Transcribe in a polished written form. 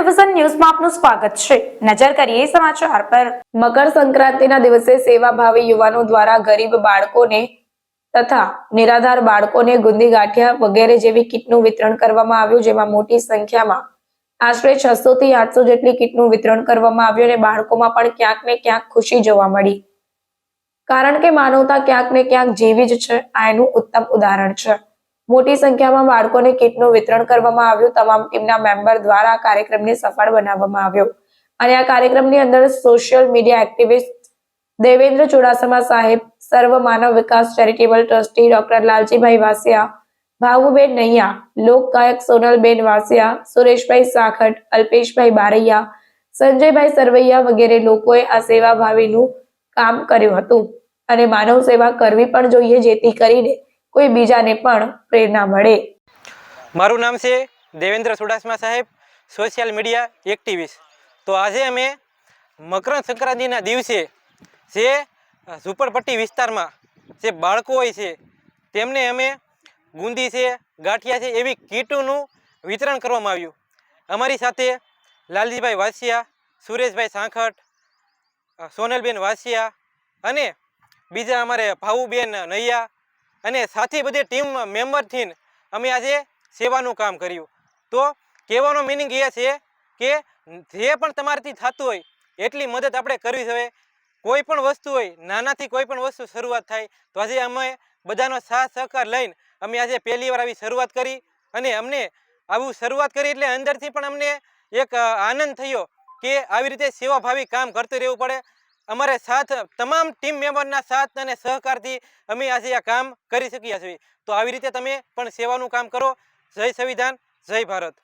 Division ન્યૂઝમાં આપનું સ્વાગત છે। નજર કરીએ સમાચાર પર। મકર સંક્રાંતિના દિવસે સેવાભાવી યુવાનો દ્વારા ગરીબ બાળકોને તથા નિરાધાર બાળકોને ગુંદી ગાંઠિયા વગેરે જેવી કીટનું વિતરણ કરવામાં આવ્યું, જેમાં મોટી સંખ્યામાં આશરે 600 થી 800 જેટલી કીટનું વિતરણ કરવામાં આવ્યું અને બાળકોમાં પણ ક્યાંક ને ક્યાંક ખુશી જોવા મળી, કારણ કે માનવતા ક્યાંક ને ક્યાંક જેવી જ છે। આ એનું ઉત્તમ ઉદાહરણ છે। મોટી સંખ્યામાં બાળકોને કીટનું વિતરણ કરવામાં આવ્યું। તમામ ટીમના મેમ્બર દ્વારા આ કાર્યક્રમને સફળ બનાવવામાં આવ્યો અને આ કાર્યક્રમની અંદર social media activist Devendra Chudasama સાહેબ, Sarva Manav Vikas charitable trustee doctor Laljibhai Vasiya, Bhavuben Naiya, લોક ગાયક સોનલબેન વાસિયા, સુરેશભાઈ સાખટ, અલ્પેશભાઈ બારૈયા, સંજયભાઈ સરવૈયા વગેરે લોકોએ આ સેવાભાવીનું કામ કર્યું હતું અને માનવ સેવા કરવી પણ જોઈએ, જેથી કરીને કોઈ બીજાને પણ પ્રેરણા મળે। મારું નામ છે દેવેન્દ્ર ચુડાસમા સાહેબ, સોશિયલ મીડિયા એક્ટિવિસ્ટ। તો આજે અમે મકર સંક્રાંતિના દિવસે જે ઝૂંપડપટ્ટી વિસ્તારમાં જે બાળકો હોય છે તેમને અમે ગુંદી છે, ગાંઠિયા છે એવી કીટોનું વિતરણ કરવામાં આવ્યું। અમારી સાથે લાલજીભાઈ વાસિયા, સુરેશભાઈ સાંખટ, સોનલબેન વાસિયા અને બીજા અમારે ભાવુબેન નૈયા અને સાથી બધી ટીમ મેમ્બરથી અમે આજે સેવાનું કામ કર્યું। તો કહેવાનો મિનિંગ એ છે કે જે પણ તમારાથી થતું હોય એટલી મદદ આપણે કરવી જોઈએ। કોઈ પણ વસ્તુ હોય, નાનાથી કોઈ પણ વસ્તુ શરૂઆત થાય, તો આજે અમે બધાનો સાથ સહકાર લઈને અમે આજે પહેલી વાર આવી શરૂઆત કરી અને અમને આવું શરૂઆત કરી એટલે અંદરથી પણ અમને એક આનંદ થયો કે આવી રીતે સેવાભાવી કામ કરતું રહેવું પડે। અમારે સાથ તમામ ટીમ મેમ્બરના સાથ અને સહકારથી અમે આજે આ કામ કરી શક્યા છીએ। તો આવી રીતે તમે પણ સેવાનું કામ કરો। જય સંવિધાન, જય ભારત।